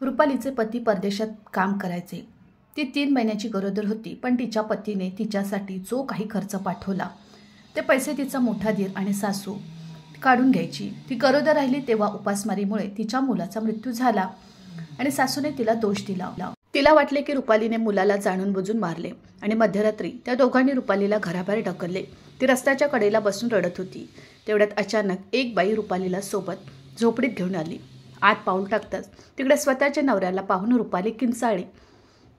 रुपालीचे पती परदेशात काम करायचे। ती 3 महिन्याची गरोदर होती, पण तिच्या पतीने तिच्यासाठी जो काही खर्च पाठवला ते पैसे तिचा मोठा दीर आणि सासू काढून घ्यायची। ती गरोदर राहिली तेव्हा उपासमारीमुळे तिच्या मुलाचा मृत्यू झाला आणि सासूने तिला दोष दिला। तिला वाटले की रुपालीने मुलाला जाणून बुजून मारले आणि मध्यरात्री त्या दोघांनी रुपालीला घराबाहेर ढकलले। ती रस्त्याच्या कडेला बसून रडत होती। तेवढ्यात अचानक एक बाई रुपालीला सोबत झोपडीत घेऊन आली। आत पाऊल टाकताच तिकडे स्वतःच्या नवऱ्याला पाहून रुपाली किंचाळली।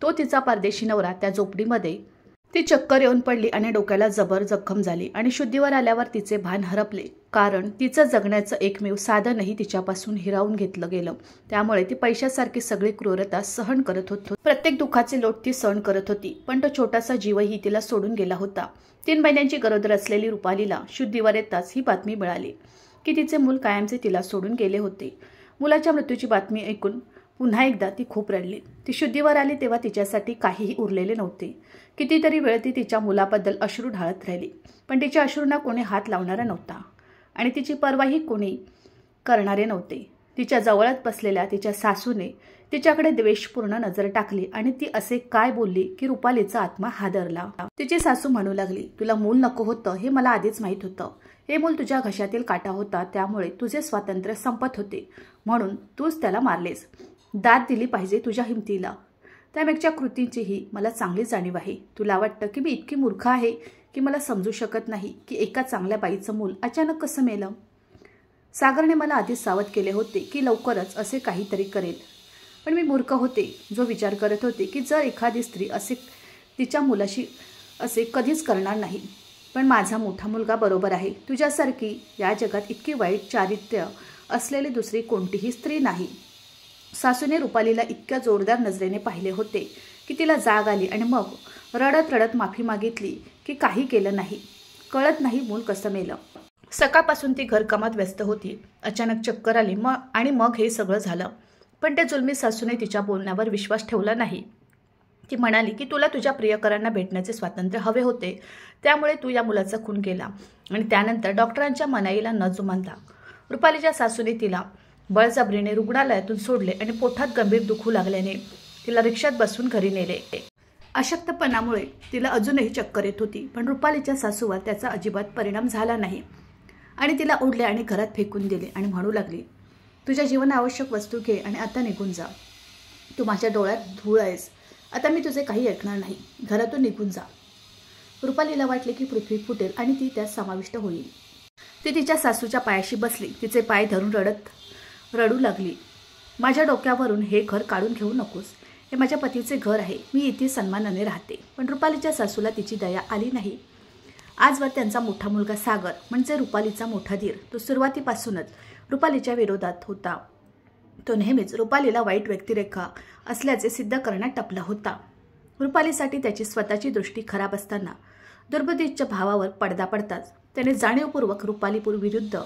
तो तिचा परदेशी नवरा त्या झोपडीमध्ये। ती चक्कर येऊन पडली आणि डोक्याला जबर जखम झाली आणि शुद्धीवर आल्यावर तिचे भान हरपले, कारण तिचं जगण्याचं एकमेव साधनही तिच्यापासून हिरावून घेतलं गेलं। त्यामुळे ती पैशासारखी सगळी क्रूरता सहन करत होती। प्रत्येक दुःखाचे लोट ती सहन करत होती, पण तो छोटासा जीवही तिला सोडून गेला होता। 3 महिन्यांची गरोदर असलेली रुपालीला शुद्धीवर येताच ही बातमी मिळाली की तिचे मूल कायमचे तिला सोडून गेले होते। मुलाच्या मृत्यूची बातमी ऐकून पुन्हा एकदा ती खूप रडली। ती शुद्धीवर आली तेव्हा तिच्यासाठी काहीही उरलेले नव्हते। कितीतरी वेळ ती तिच्या मुलाबद्दल अश्रू ढाळत राहिली, पण तिच्या अश्रूंना कोणी हात लावणारा नव्हता आणि तिची पर्वाही कोणी करणारे नव्हते। तिच्या जवळच बसलेल्या तिच्या सासूने तिच्याकडे द्वेषपूर्ण नजर टाकली आणि ती असे काय बोलली की रुपालीचा आत्मा हादरला। तिची सासू म्हणू लागली, तुला मूल नको होतं हे मला आधीच माहीत होतं। हे मूल तुझ्या घशातील काटा होता, त्यामुळे तुझे स्वातंत्र्य संपत होते, म्हणून तूच त्याला मारलेस। दाद दिली पाहिजे तुझ्या हिमतीला। त्यामागच्या कृतीचीही मला चांगली जाणीव आहे। तुला वाटतं की मी इतकी मूर्ख आहे की मला समजू शकत नाही की एका चांगल्या बाईचं मूल अचानक कसं मेलं। सागरने मला आधीच सावध केले होते की लवकरच असे काहीतरी करेल, पण मी मूर्ख होते जो विचार करत होते की जर एखादी स्त्री असे तिच्या मुलाशी असे कधीच करणार नाही। पण माझा मोठा मुलगा बरोबर आहे। तुझ्यासारखी या जगात इतकी वाईट चारित्र्य असलेली दुसरी कोणतीही स्त्री नाही। सासूने रुपालीला इतक्या जोरदार नजरेने पाहिले होते की तिला जाग आली आणि मग रडत रडत माफी मागितली की काही केलं नाही, कळत नाही मूल कसं मेलं। सकाळपासून ती घरकामात व्यस्त होती। अचानक चक्कर आली आणि मग हे सगळं झालं। पण त्या जुलमी सासूने तिच्या बोलण्यावर विश्वास ठेवला नाही। ती म्हणाली की तुला तुझ्या प्रियकरांना भेटण्याचे स्वातंत्र्य हवे होते, त्यामुळे तू या मुलाचा खून केला आणि त्यानंतर डॉक्टरांच्या मनाईला न जुमानता रुपालीच्या सासूने तिला बळजबरीने रुग्णालयातून सोडले आणि पोटात गंभीर दुखू लागल्याने तिला रिक्षात बसून घरी नेले। अशक्तपणामुळे तिला अजूनही चक्कर येत होती, पण रुपालीच्या सासूवर त्याचा अजिबात परिणाम झाला नाही आणि तिला ओढले आणि घरात फेकून दिले आणि म्हणू लागली, तुझ्या जीवनावश्यक वस्तू घे आणि आता निघून जा। तू माझ्या डोळ्यात धूळ आहेस, आता मी तुझे काही ऐकणार नाही, घरातून निघून जा। रुपालीला वाटले की पृथ्वी फुटेल आणि ती त्यात समाविष्ट होईल। ती तिच्या सासूच्या पायाशी बसली, तिचे पाय धरून रडू लागली, माझ्या डोक्यावरून हे घर काढून घेऊ नकोस। हे माझ्या पतीचे घर आहे, मी इथे सन्मानाने राहते। पण रुपालीच्या सासूला तिची दया आली नाही। आजवर त्यांचा मोठा मुलगा सागर म्हणजे रुपालीचा मोठा धीर, तो सुरुवातीपासूनच रुपालीच्या विरोधात होता। तो नेहमीच रुपालीला वाईट व्यक्तिरेखा असल्याचे सिद्ध करण्यात टपला होता। रुपालीसाठी त्याची स्वतःची दृष्टी खराब असताना दुर्बुद्धीच्या भावावर पडदा पडताच त्याने जाणीवपूर्वक रुपाली विरुद्ध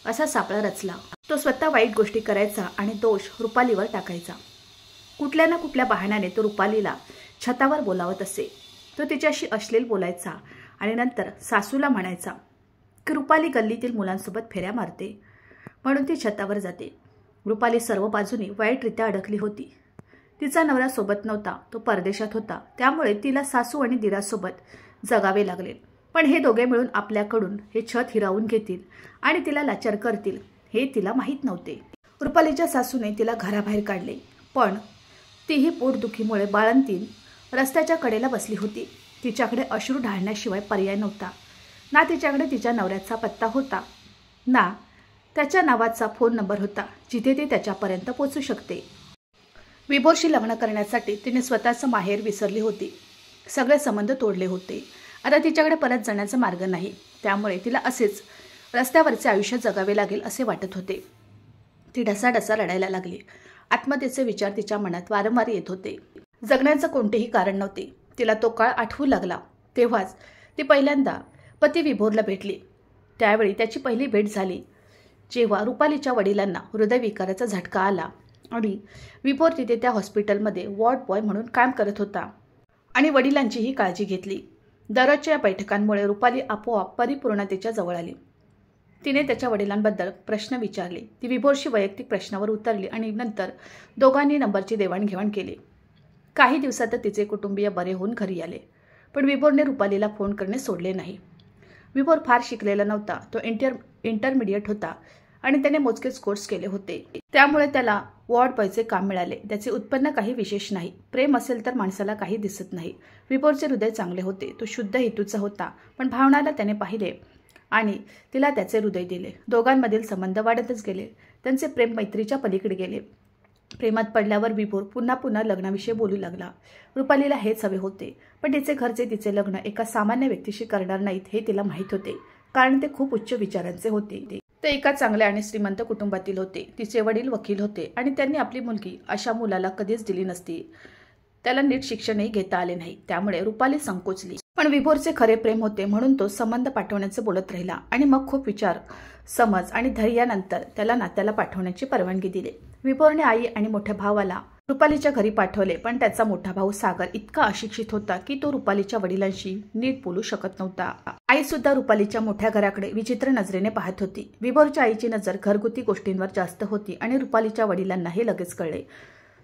असा सापळा रचला। तो स्वतः वाईट गोष्टी करायचा आणि दोष रुपालीवर टाकायचा। कुठल्या ना कुठल्या बहाण्याने तो रुपालीला छतावर बोलावत असे। तो तिच्याशी अश्लील बोलायचा आणि नंतर सासूला म्हणायचा की रुपाली गल्लीतील मुलांसोबत फेऱ्या मारते, म्हणून ती छतावर जाते। रुपाली सर्व बाजूनी वाईटरित्या अडकली होती। तिचा नवरा सोबत नव्हता, तो परदेशात होता, त्यामुळे तिला सासू आणि दिरासोबत जगावे लागले। पण हे दोघे मिळून आपल्याकडून हे छत हिरावून घेतील आणि तिला लाचार करतील हे तिला माहीत नव्हते। रुपालीच्या सासूने तिला घराबाहेर काढले, पण तीही पोटदुखीमुळे बाळंतीण रस्त्याच्या कडेला बसली होती। तिच्याकडे अश्रू ढाळण्याशिवाय पर्याय नव्हता। ना तिच्याकडे तिच्या नवऱ्याचा पत्ता होता, ना त्याच्या नावाचा फोन नंबर होता जिथे ती त्याच्यापर्यंत पोहोचू शकते। विभोरशी लग्न करण्यासाठी तिने स्वतःचं माहेर विसरली होती, सगळे संबंध तोडले होते। आता तिच्याकडे परत जाण्याचा मार्ग नाही, त्यामुळे तिला असेच रस्त्यावरचे आयुष्य जगावे लागेल असे वाटत होते। ती ढसाढसा रडायला लागली। आत्महत्येचे विचार तिच्या मनात वारंवार येत होते। जगण्याचं कोणतेही कारण नव्हते। तिला तो काळ आठवू लागला तेव्हाच ती पहिल्यांदा पती विभोरला भेटली। त्यावेळी त्याची पहिली भेट झाली जेव्हा रुपालीच्या वडिलांना हृदयविकाराचा झटका आला आणि विभोर तिथे त्या हॉस्पिटलमध्ये वॉर्ड बॉय म्हणून काम करत होता आणि वडिलांचीही काळजी घेतली। दररोजच्या बैठकांमुळे रुपाली आपोआप परिपूर्णतेच्या जवळ आली। तिने त्याच्या वडिलांबद्दल प्रश्न विचारले। ती विभोरशी वैयक्तिक प्रश्नावर उतरली आणि नंतर दोघांनी नंबरची देवाणघेवाण केली। काही दिवसातच तिचे कुटुंबीय बरे होऊन घरी आले, पण विभोरने रुपालीला फोन करणे सोडले नाही। विभोर फार शिकलेला नव्हता, तो इंटरमिडिएट होता आणि त्याने मोजकेच कोर्स केले होते। त्यामुळे त्याला वॉर्ड बॉयचे काम मिळाले। त्याचे उत्पन्न काही विशेष नाही। प्रेम असेल तर माणसाला काही दिसत नाही। विभोरचे हृदय चांगले होते, तो शुद्ध हेतूचा होता, पण भावनाला त्याने पाहिले आणि तिला त्याचे हृदय दिले। दोघांमधील संबंध वाढतच गेले। त्यांचे प्रेम मैत्रीच्या पलीकडे गेले। प्रेमात पडल्यावर विभोर पुन्हा पुन्हा लग्नाविषयी बोलू लागला। रुपालीला हेच हवे होते, पण तिचे घरचे तिचे लग्न एका सामान्य व्यक्तीशी करणार नाहीत हे तिला माहीत होते, कारण ते खूप उच्च विचारांचे होते। ते एका चांगल्या आणि श्रीमंत कुटुंबातील होते। तिचे वडील वकील होते आणि त्यांनी आपली मुलगी अशा मुलाला कधीच दिली नसती। त्याला नीट शिक्षणही घेता आले नाही, त्यामुळे रुपाली संकोचली। पण विभोरचे खरे प्रेम होते म्हणून तो संबंध पाठवण्याचे बोलत राहिला आणि मग खूप विचार समज आणि धैर्यानंतर त्याला नात्याला पाठवण्याची परवानगी दिली। विभोरने आई आणि मोठ्या भावाला रुपालीच्या घरी पाठवले, पण त्याचा मोठा भाऊ सागर इतका अशिक्षित होता की तो रुपालीच्या वडिलांशी नीट बोलू शकत नव्हता। आई सुद्धा रुपालीच्या मोठ्या घराकडे विचित्र नजरेने पाहत होती। विभोरच्या आईची नजर घरगुती गोष्टींवर जास्त होती आणि रुपालीच्या वडिलांना हे लगेच कळले।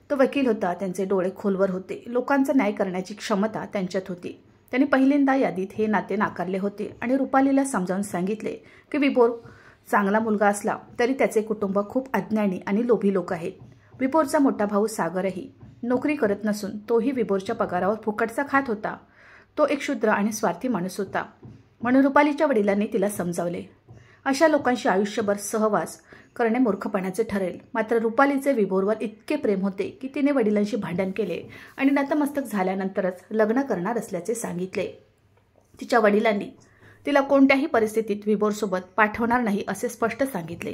तो वकील होता, त्यांचे डोळे खोलवर होते, लोकांचा न्याय करण्याची क्षमता त्यांच्यात होती। त्यांनी पहिल्यांदा यादीत हे नाते नाकारले होते आणि रुपालीला समजावून सांगितले की विभोर चांगला मुलगा असला तरी त्याचे कुटुंब खूप अज्ञानी आणि लोभी लोक आहेत। विभोरचा मोठा भाऊ सागरही नोकरी करत नसून तोही विभोरच्या पगारावर फुकटचा खात होता। तो एक शूद्र आणि स्वार्थी माणूस होता, म्हणून रुपालीच्या वडिलांनी तिला समजावले, अशा लोकांशी आयुष्यभर सहवास करणे मूर्खपणाचे ठरेल। मात्र रुपालीचे विभोरवर इतके प्रेम होते की तिने वडिलांशी भांडण केले आणि नतमस्तक झाल्यानंतरच लग्न करणार असल्याचे सांगितले। तिच्या वडिलांनी तिला कोणत्याही परिस्थितीत विभोरसोबत पाठवणार नाही असे स्पष्ट सांगितले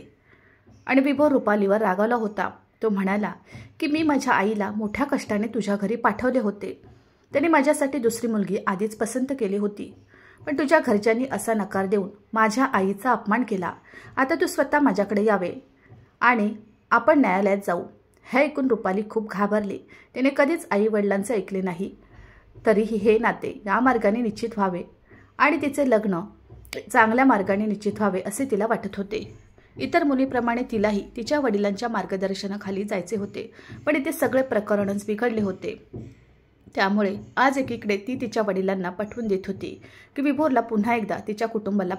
आणि विभोर रुपालीवर रागावला होता। तो म्हणाला की मी माझ्या आईला मोठ्या कष्टाने तुझ्या घरी पाठवले होते। त्याने माझ्यासाठी दुसरी मुलगी आधीच पसंत केली होती, पण तुझ्या घरच्यांनी असा नकार देऊन माझ्या आईचा अपमान केला। आता तू स्वतः माझ्याकडे यावे आणि आपण न्यायालयात जाऊ। हे ऐकून रुपाली खूप घाबरली। तिने कधीच आई वडिलांचे ऐकले नाही, तरीही हे नाते या मार्गाने निश्चित व्हावे आणि तिचे लग्न चांगल्या मार्गाने निश्चित व्हावे असे तिला वाटत होते। इतर मुलीप्रमाणे तिलाही तिच्या वडिलांच्या मार्गदर्शनाखाली जायचे होते, पण इथे सगळे प्रकरणच बिघडले होते। त्यामुळे आज एकीकडे ती तिच्या वडिलांना पटवून देत होती की विभोरला पुन्हा एकदा तिच्या कुटुंबाला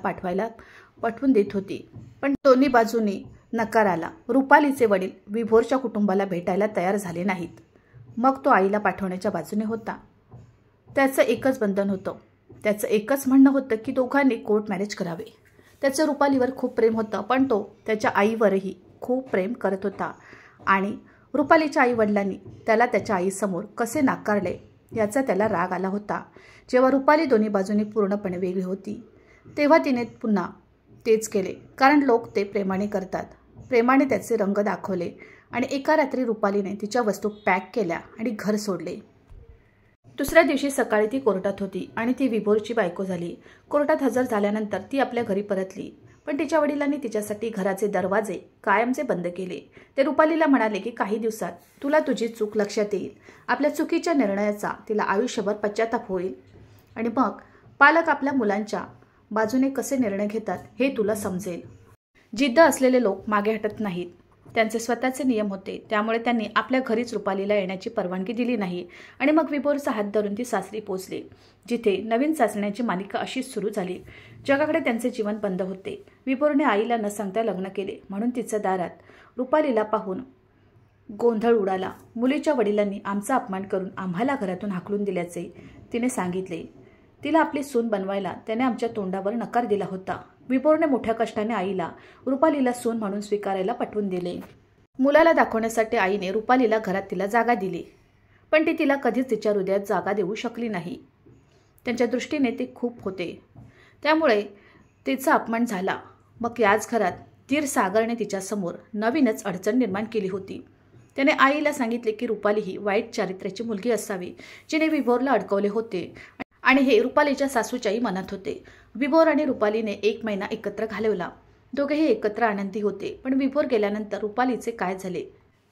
पटवून देत होती, पण दोन्ही बाजूंनी नकार आला। रुपालीचे वडील विभोरच्या कुटुंबाला भेटायला तयार झाले नाहीत। मग तो आईला पाठवण्याच्या बाजूने होता। त्याचं एकच बंधन होतं, त्याचं एकच म्हणणं होतं की दोघांनी कोर्ट मॅरेज करावे। त्याचं रुपालीवर खूप प्रेम होतं, पण तो त्याच्या आईवरही खूप प्रेम करत होता आणि रुपालीच्या आई वडिलांनी त्याला त्याच्या आईसमोर कसे नाकारले याचा त्याला राग आला होता। जेव्हा रुपाली दोन्ही बाजूंनी पूर्णपणे वेगळी होती तेव्हा तिने पुन्हा तेच केले, कारण लोक ते प्रेमाने करतात। प्रेमाने त्याचे रंग दाखवले आणि एका रात्री रुपालीने तिच्या वस्तू पॅक केल्या आणि घर सोडले। दुसऱ्या दिवशी सकाळी ती कोर्टात होती आणि ती विभोरची बायको झाली। कोर्टात हजर झाल्यानंतर ती आपल्या घरी परतली, पण तिच्या वडिलांनी तिच्यासाठी घराचे दरवाजे कायमचे बंद केले। ते रुपालीला म्हणाले की काही दिवसात तुला तुझी चूक लक्षात येईल, आपल्या चुकीच्या निर्णयाचा तिला आयुष्यभर पश्चाताप होईल आणि मग पालक आपल्या मुलांच्या बाजूने कसे निर्णय घेतात हे तुला समजेल। जिद्द असलेले लोक मागे हटत नाहीत, त्यांचे स्वतःचे नियम होते, त्यामुळे त्यांनी आपल्या घरीच रुपालीला येण्याची परवानगी दिली नाही आणि मग विभोरचा हात धरून ती सासरी पोचली, जिथे नवीन चाचण्यांची मालिका अशीच सुरू झाली। जगाकडे त्यांचे जीवन बंद होते। विभोरने आईला न सांगता लग्न केले, म्हणून तिच्या दारात रुपालीला पाहून गोंधळ उडाला। मुलीच्या वडिलांनी आमचा अपमान करून आम्हाला घरातून हाकलून दिल्याचे तिने सांगितले। तिला आपली सून बनवायला त्याने आमच्या तोंडावर नकार दिला होता। विभोरने मोठ्या कष्टाने आईला रुपालीला सून म्हणून स्वीकारायला पटवून दिले। मुलाला दाखवण्यासाठी आईने रुपालीला घरात तिला जागा दिली, पण ती तिला कधीच तिच्या हृदयात जागा देऊ शकली नाही। त्यांच्या दृष्टीने ते खूप होते, त्यामुळे तिचा अपमान झाला। मग याच घरात धीर सागरने तिच्यासमोर नवीनच अडचण निर्माण केली होती। त्याने आईला सांगितले की रुपाली ही वाईट चारित्र्याची मुलगी असावी, जिने विभोरला अडकवले होते आणि हे रुपालीच्या सासूच्याही मनात होते। विभोर आणि रुपालीने 1 महिना एकत्र घालवला। दोघेही एकत्र आनंदी होते, पण विभोर गेल्यानंतर रुपालीचे काय झाले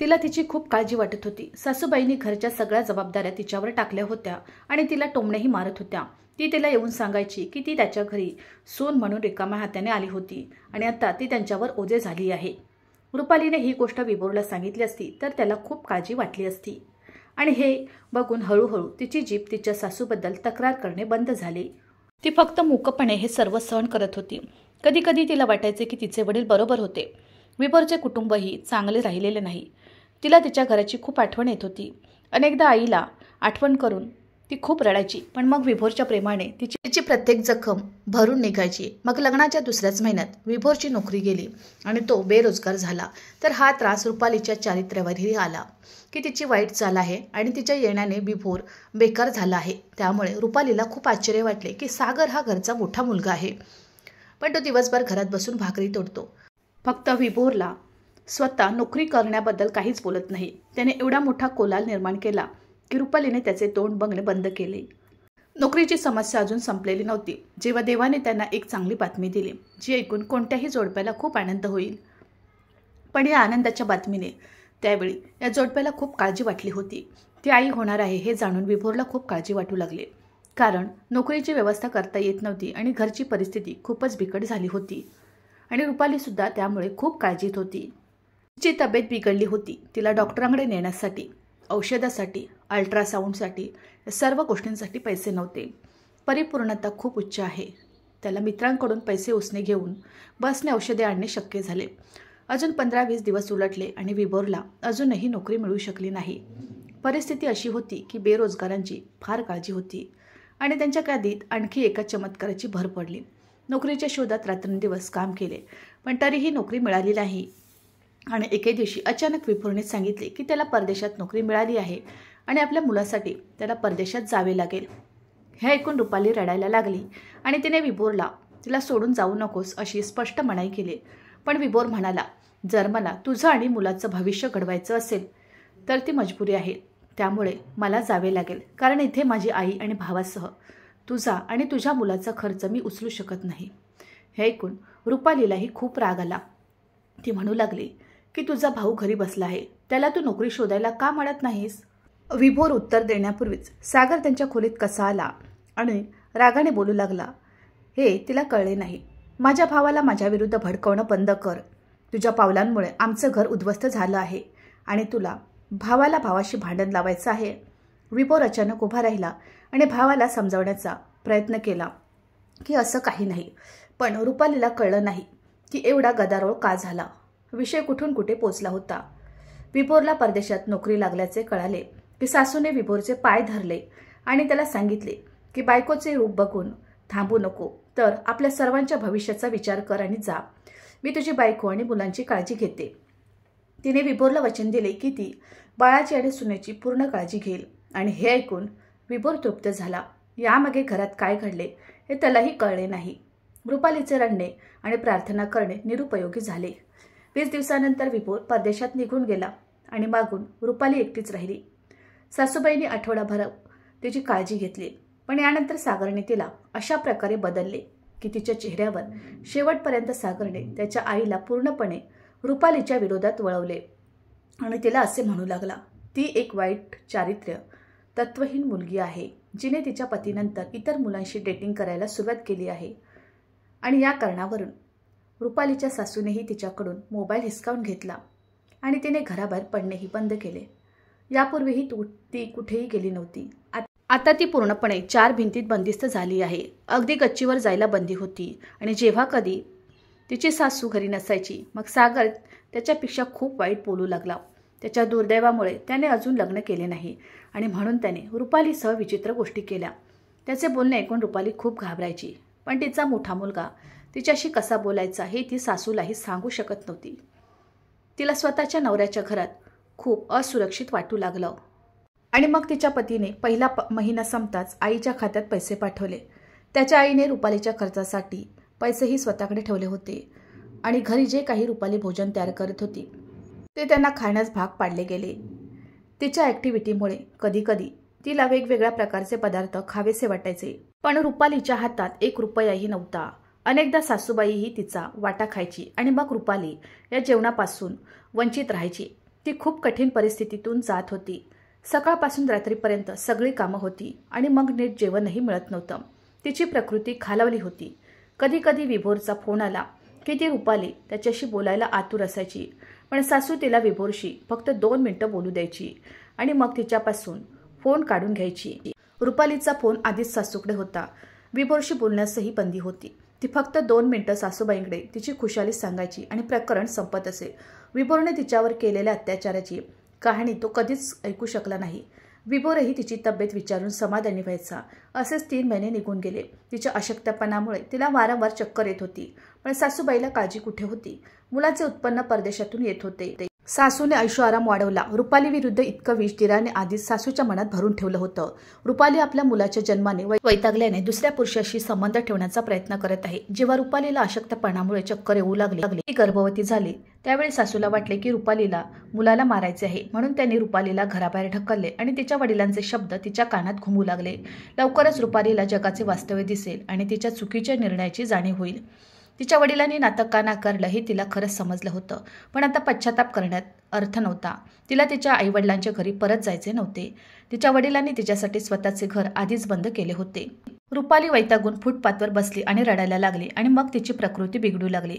तिला तिची खूप काळजी वाटत होती। सासूबाईंनी घरच्या सगळ्या जबाबदाऱ्या तिच्यावर टाकल्या होत्या आणि तिला टोमणेही मारत होत्या। ती तिला येऊन सांगायची की ती त्याच्या घरी सून म्हणून रिकाम्या हाताने आली होती आणि आता ती त्यांच्यावर ओझे झाली आहे. रुपालीने ही गोष्ट विभोरला सांगितली असती तर त्याला खूप काळजी वाटली असती आणि हे बघून हळूहळू तिची जीभ तिच्या सासूबद्दल तक्रार करणे बंद झाली. ती फक्त मूकपणे हे सर्व सहन करत होती. कधी कधी तिला वाटायचे की तिचे वडील बरोबर होते. विभोरचे कुटुंबही चांगले राहिलेले नाही. तिला तिच्या घराची खूप आठवण येत होती. अनेकदा आईला आठवण करून ती खूप रडायची, पण मग विभोरच्या प्रेमाने तिची प्रत्येक जखम भरून निघायची. मग लग्नाच्या दुसऱ्याच महिन्यात विभोरची नोकरी गेली आणि तो बेरोजगार झाला. तर हा त्रास रुपालीच्या चारित्र्यावरही आला की तिची वाईट चाल आहे आणि तिच्या येण्याने विभोर बेकार झाला आहे. त्यामुळे रुपालीला खूप आश्चर्य वाटले की सागर हा घरचा मोठा मुलगा आहे, पण तो दिवसभर घरात बसून भाकरी तोडतो. फक्त विभोरला स्वतः नोकरी करण्याबद्दल काहीच बोलत नाही. त्याने एवढा मोठा कोलाल निर्माण केला की रुपालीने त्याचे तोंड बघणे बंद केले. नोकरीची समस्या अजून संपलेली नव्हती जेव्हा देवाने त्यांना एक चांगली बातमी दिली, जी ऐकून कोणत्याही जोडप्याला खूप आनंद होईल. पण या आनंदाच्या बातमीने त्यावेळी या जोडप्याला खूप काळजी वाटली होती. ती आई होणार आहे हे जाणून विभोरला खूप काळजी वाटू लागली, कारण नोकरीची व्यवस्था करता येत नव्हती आणि घरची परिस्थिती खूपच बिकट झाली होती आणि रुपालीसुद्धा त्यामुळे खूप काळजीत होती. तिची तब्येत बिघडली होती. तिला डॉक्टरांकडे नेण्यासाठी, औषधासाठी, अल्ट्रासाऊंडसाठी, या सर्व गोष्टींसाठी पैसे नव्हते. परिपूर्णता खूप उच्च आहे. त्याला मित्रांकडून पैसे उसने घेऊन बसने औषधे आणणे शक्य झाले. अजून 15-20 दिवस उलटले आणि विभोरला अजूनही नोकरी मिळू शकली नाही. परिस्थिती अशी होती की बेरोजगारांची फार काळजी होती आणि त्यांच्या यादीत आणखी एका चमत्काराची भर पडली. नोकरीच्या शोधात रात्रंदिवस काम केले, पण तरीही नोकरी मिळाली नाही. आणि एके दिवशी अचानक विभोरने सांगितले की त्याला परदेशात नोकरी मिळाली आहे आणि आपल्या मुलासाठी त्याला परदेशात जावे लागेल. हे ऐकून रुपाली रडायला लागली आणि तिने विभोरला तिला सोडून जाऊ नकोस अशी स्पष्ट मनाई केली. पण विभोर म्हणाला, जर मला तुझं आणि मुलाचं भविष्य घडवायचं असेल तर ती मजबुरी आहे. त्यामुळे मला जावे लागेल, कारण इथे माझी आई आणि भावासह तुझा आणि तुझ्या मुलाचा खर्च मी उचलू शकत नाही. हे ऐकून रुपालीलाही खूप राग आला. ती म्हणू लागली की तुझा भाऊ घरी बसला आहे, त्याला तू नोकरी शोधायला का म्हणत नाहीस? विभोर उत्तर देण्यापूर्वीच सागर त्यांच्या खोलीत कसा आला आणि रागाने बोलू लागला. हे तिला कळले नाही. माझ्या भावाला माझ्याविरुद्ध भडकवणं बंद कर. तुझ्या पावलांमुळे आमचं घर उद्ध्वस्त झालं आहे आणि तुला भावाला भावाशी भांडण लावायचं आहे. विभोर अचानक उभा राहिला आणि भावाला समजावण्याचा प्रयत्न केला की असं काही नाही. पण रुपालीला कळलं नाही की एवढा गदारोळ का झाला. विषय कुठून कुठे पोचला होता. विभोरला परदेशात नोकरी लागल्याचे कळाले की सासूने विभोरचे पाय धरले आणि त्याला सांगितले की बायकोचे रूप बघून थांबू नको, तर आपल्या सर्वांच्या भविष्याचा विचार कर आणि जा. मी तुझी बायको आणि मुलांची काळजी घेते. तिने विभोरला वचन दिले की ती बाळाची आणि सुनेची पूर्ण काळजी घेईल आणि हे ऐकून विभोर तृप्त झाला. यामागे घरात काय घडले हे त्यालाही कळले नाही. रुपालीचे रडणे आणि प्रार्थना करणे निरुपयोगी झाले. 20 दिवसानंतर विभोर परदेशात निघून गेला आणि मागून रुपाली एकटीच राहिली. सासूबाईंनी आठवडाभर तिची काळजी घेतली, पण यानंतर सागरने तिला अशा प्रकारे बदलले की तिच्या चेहऱ्यावर शेवटपर्यंत सागरने त्याच्या आईला पूर्णपणे रुपालीच्या विरोधात वळवले आणि तिला असे म्हणू लागला, ती एक वाईट चारित्र्य तत्वहीन मुलगी आहे, जिने तिच्या पतीनंतर इतर मुलांशी डेटिंग करायला सुरुवात केली आहे. आणि या कारणावरून रुपालीच्या सासूनेही तिच्याकडून मोबाईल हिसकावून घेतला आणि तिने घराबाहेर पडणेही बंद केले. यापूर्वीही ती कुठेही गेली नव्हती. आता ती पूर्णपणे 4 भिंतीत बंदिस्त झाली आहे. अगदी गच्चीवर जायला बंदी होती आणि जेव्हा कधी तिची सासू घरी नसायची मग सागर त्याच्यापेक्षा खूप वाईट बोलू लागला. त्याच्या दुर्दैवामुळे त्याने अजून लग्न केले नाही आणि म्हणून त्याने रुपालीसह विचित्र गोष्टी केल्या. त्याचे बोलणे ऐकून रुपाली खूप घाबरायची, पण तिचा मोठा मुलगा तिच्याशी कसा बोलायचा हे ती सासूलाही सांगू शकत नव्हती. तिला स्वतःच्या नवऱ्याच्या घरात खूप असुरक्षित वाटू लागलं आणि मग तिच्या पतीने पहिला महिना संपताच आईच्या खात्यात पैसे पाठवले. त्याच्या आईने रुपालीच्या खर्चासाठी पैसेही स्वतःकडे ठेवले होते आणि घरी जे काही रुपाली भोजन तयार करत होती ते त्यांना खाण्यास भाग पाडले गेले. तिच्या ॲक्टिव्हिटीमुळे कधीकधी तिला वेगवेगळ्या प्रकारचे पदार्थ खावेसे वाटायचे, पण रुपालीच्या हातात 1 रुपयाही नव्हता. अनेकदा सासूबाईही तिचा वाटा खायची आणि मग रुपाली या जेवणापासून वंचित राहायची. ती खूप कठीण परिस्थितीतून जात होती. सकाळपासून रात्रीपर्यंत सगळी कामं होती आणि मग नीट जेवणही मिळत नव्हतं. तिची प्रकृती खालावली होती. कधी कधी विभोरचा फोन आला की ती रुपाली त्याच्याशी बोलायला आतुर असायची, पण सासू तिला विभोरशी फक्त 2 मिनिटं बोलू द्यायची आणि मग तिच्यापासून फोन काढून घ्यायची. रुपालीचा फोन आधीच सासूकडे होता. विभोरशी बोलण्यासही बंदी होती. ती फक्त 2 मिनिटं सासूबाईंकडे तिची खुशाली सांगायची आणि प्रकरण संपत असे. विभोरने तिच्यावर केलेल्या अत्याचाराची कहाणी तो कधीच ऐकू शकला नाही. विभोरही तिची तब्येत विचारून समाधानी व्हायचा. असेच 3 महिने निघून गेले. तिच्या अशक्तपणामुळे तिला वारंवार चक्कर येत होती, पण सासूबाईला काळजी कुठे होती. मुलाचे उत्पन्न परदेशातून येत होते. सासूने ऐशोआराम वाढवला. रुपाली विरुद्ध इतकं विष दिराने आधीच सासूच्या मनात भरून ठेवलं होतं. रुपाली आपल्या मुलाच्या जन्माने वैतागल्याने दुसऱ्या पुरुषाशी संबंध ठेवण्याचा प्रयत्न करत आहे. जेव्हा रुपालीला अशक्तपणामुळे चक्कर येऊ लागली, ती गर्भवती झाली, त्यावेळी सासूला वाटले की रुपालीला मुलाला मारायचे आहे, म्हणून त्यांनी रुपालीला घराबाहेर ढकलले आणि तिच्या वडिलांचे शब्द तिच्या कानात घुमू लागले. लवकरच रुपालीला जगाचे वास्तव्य दिसेल आणि तिच्या चुकीच्या निर्णयाची जाणीव होईल. तिच्या वडिलांनी नातं का नाकारलं हे तिला खरंच समजलं होतं, पण आता पश्चाताप करण्यात अर्थ नव्हता. तिला तिच्या आईवडिलांच्या घरी परत जायचे नव्हते. तिच्या वडिलांनी तिच्यासाठी स्वतःचे घर आधीच बंद केले होते. रुपाली वैतागून फुटपाथवर बसली आणि रडायला लागली आणि मग तिची प्रकृती बिघडू लागली.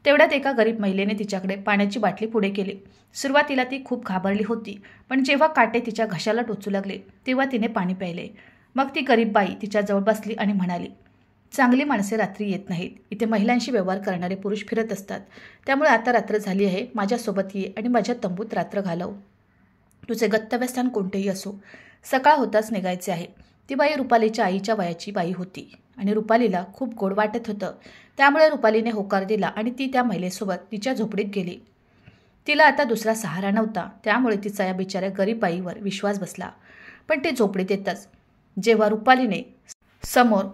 तेवढ्यात एका गरीब महिलेने तिच्याकडे पाण्याची बाटली पुढे केली. सुरुवातीला ती खूप घाबरली होती, पण जेव्हा काटे तिच्या घशाला टोचू लागले तेव्हा तिने पाणी प्यायले. मग ती गरीब बाई तिच्याजवळ बसली आणि म्हणाली, चांगली माणसे रात्री येत नाहीत. इथे महिलांशी व्यवहार करणारे पुरुष फिरत असतात. त्यामुळे आता रात्र झाली आहे, माझ्यासोबत ये आणि माझ्या तंबूत रात्र घालव. तुझे गंतव्यस्थान कोणतेही असो, सकाळ होताच निघायचे आहे. ती बाई रुपालीच्या आईच्या वयाची बाई होती आणि रुपालीला खूप गोड वाटत होतं. त्यामुळे रुपालीने होकार दिला आणि ती त्या महिलेसोबत तिच्या झोपडीत गेली. तिला आता दुसरा सहारा नव्हता, त्यामुळे तिचा या बिचाऱ्या गरीब बाईवर विश्वास बसला. पण ते झोपडीत येतच जेव्हा रुपालीने समोर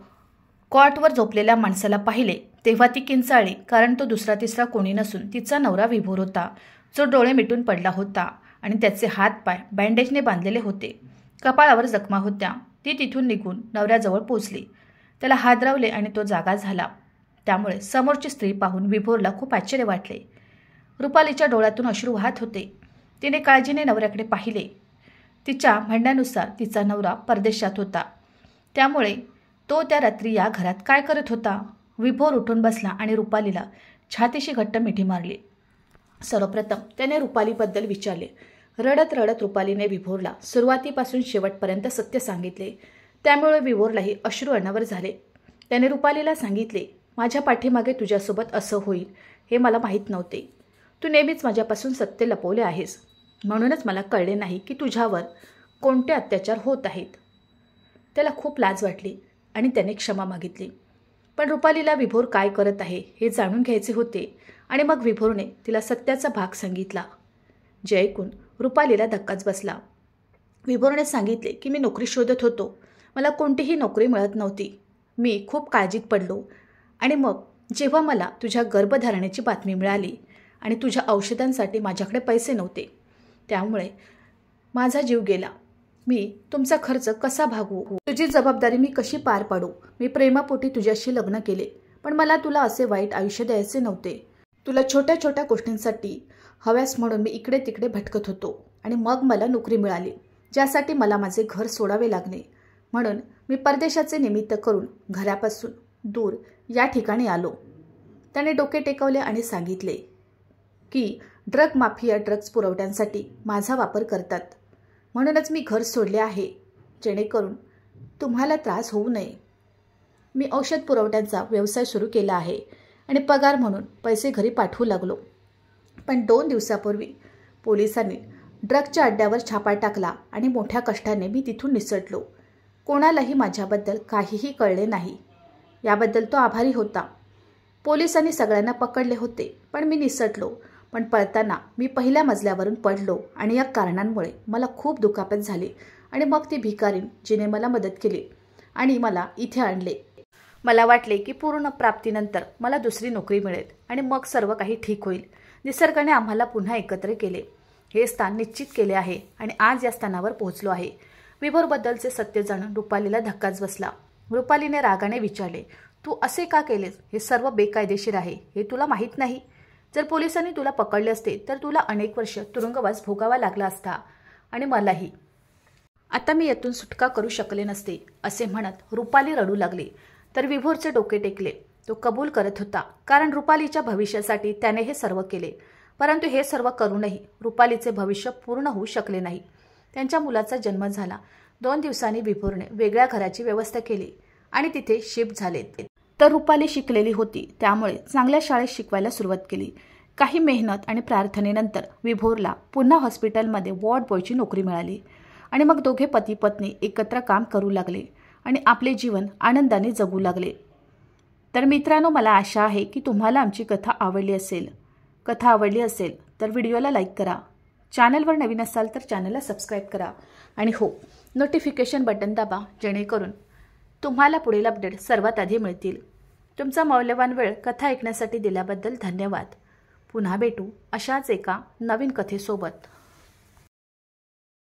कॉटवर झोपलेल्या माणसाला पाहिले तेव्हा ती किंचाळली, कारण तो दुसरा तिसरा कोणी नसून तिचा नवरा विभोर होता, जो डोळे मिटून पडला होता आणि त्याचे हात पाय बँडेजने बांधलेले होते. कपाळावर जखमा होत्या. ती तिथून निघून नवऱ्याजवळ पोचली. त्याला हादरवले आणि तो जागा झाला. त्यामुळे समोरची स्त्री पाहून विभोरला खूप आश्चर्य वाटले. रुपालीच्या डोळ्यातून अश्रू वाहत होते. तिने काळजीने नवऱ्याकडे पाहिले. तिच्या म्हणण्यानुसार तिचा नवरा परदेशात होता, त्यामुळे तो त्या रात्री या घरात काय करत होता. विभोर उठून बसला आणि रुपालीला छातीशी घट्ट मिठी मारली. सर्वप्रथम त्याने रुपालीबद्दल विचारले. रडत रडत रुपालीने विभोरला सुरुवातीपासून शेवटपर्यंत सत्य सांगितले. त्यामुळे विभोरलाही अश्रू अनावर झाले. त्याने रुपालीला सांगितले, माझ्या पाठीमागे तुझ्यासोबत असं होईल हे मला माहीत नव्हते. तू नेहमीच माझ्यापासून सत्य लपवले आहेस, म्हणूनच मला कळले नाही की तुझ्यावर कोणते अत्याचार होत आहेत. त्याला खूप लाज वाटली आणि त्याने क्षमा मागितली. पण रुपालीला विभोर काय करत आहे हे जाणून घ्यायचे होते आणि मग विभोरने तिला सत्याचा भाग सांगितला. जे ऐकून रुपालीला धक्काच बसला. विभोरने सांगितले की मी नोकरी शोधत होतो, मला कोणतीही नोकरी मिळत नव्हती. मी खूप काळजीत पडलो आणि मग जेव्हा मला तुझ्या गर्भधारणेची बातमी मिळाली आणि तुझ्या औषधांसाठी माझ्याकडे पैसे नव्हते, त्यामुळे माझा जीव गेला. मी तुमचा खर्च कसा भागवू, तुझी जबाबदारी मी कशी पार पाडू. मी प्रेमापोटी तुझ्याशी लग्न केले, पण मला तुला असे वाईट आयुष्य द्यायचे नव्हते. तुला छोट्या छोट्या गोष्टींसाठी हव्यास म्हणून मी इकडे तिकडे भटकत होतो आणि मग मला नोकरी मिळाली, ज्यासाठी मला माझे घर सोडावे लागले. म्हणून मी परदेशाचे निमित्त करून घरापासून दूर या ठिकाणी आलो. त्याने डोके टेकवले आणि सांगितले की ड्रग माफिया ड्रग्ज पुरवठ्यांसाठी माझा वापर करतात, म्हणूनच मी घर सोडले आहे, जेणेकरून तुम्हाला त्रास होऊ नये. मी औषध पुरवठ्यांचा व्यवसाय सुरू केला आहे आणि पगार म्हणून पैसे घरी पाठवू लागलो. पण 2 दिवसापूर्वी पोलिसांनी ड्रगच्या अड्ड्यावर छापा टाकला आणि मोठ्या कष्टाने मी तिथून निसटलो. कोणालाही माझ्याबद्दल काहीही कळले नाही. याबद्दल तो आभारी होता. पोलिसांनी सगळ्यांना पकडले होते, पण मी निसटलो. पण पळताना मी पहिल्या मजल्यावरून पडलो आणि या कारणांमुळे मला खूप दुखापत झाली आणि मग ती भिकारीण जिने मला मदत केली आणि मला इथे आणले. मला वाटले की पूर्ण प्राप्तीनंतर मला दुसरी नोकरी मिळेल आणि मग सर्व काही ठीक होईल. निसर्गाने आम्हाला पुन्हा एकत्र केले. हे स्थान निश्चित केले आहे आणि आज या स्थानावर पोहोचलो आहे. विभोरबद्दलचे सत्य जाणून रुपालीला धक्काच बसला. रुपालीने रागाने विचारले, तू असे का केलेस? हे सर्व बेकायदेशीर आहे, हे तुला माहीत नाही? जर पोलिसांनी तुला पकडले असते तर तुला अनेक वर्ष तुरुंगवास भोगावा लागला असता आणि मलाही. आता मी यातून सुटका करू शकले नसते, असे म्हणत रुपाली रडू लागली. तर विभोरचे डोके टेकले. तो कबूल करत होता, कारण रुपालीच्या भविष्यासाठी त्याने हे सर्व केले. परंतु हे सर्व करूनही रुपालीचे भविष्य पूर्ण होऊ शकले नाही. त्यांच्या मुलाचा जन्म झाला. 2 दिवसांनी विभोरने वेगळ्या घराची व्यवस्था केली आणि तिथे शिफ्ट झाले. तर रुपाली शिकलेली होती, त्यामुळे चांगल्या शाळेत शिकवायला सुरुवात केली. काही मेहनत आणि प्रार्थनेनंतर विभोरला पुन्हा हॉस्पिटलमध्ये वॉर्ड बॉयची नोकरी मिळाली आणि मग दोघे पती पत्नी एकत्र काम करू लागले आणि आपले जीवन आनंदाने जगू लागले. तर मित्रांनो, मला आशा आहे की तुम्हाला आमची कथा आवडली असेल. कथा आवडली असेल तर व्हिडिओला लाईक करा. चॅनलवर नवीन असाल तर चॅनलला सबस्क्राईब करा आणि हो, नोटिफिकेशन बटन दाबा, जेणेकरून तुम्हाला पुढील अपडेट सर्वात आधी मिळतील. तुमचा मौल्यवान वेळ कथा ऐकण्यासाठी दिल्याबद्दल धन्यवाद. पुन्हा भेटू अशाच एका नवीन कथेसोबत.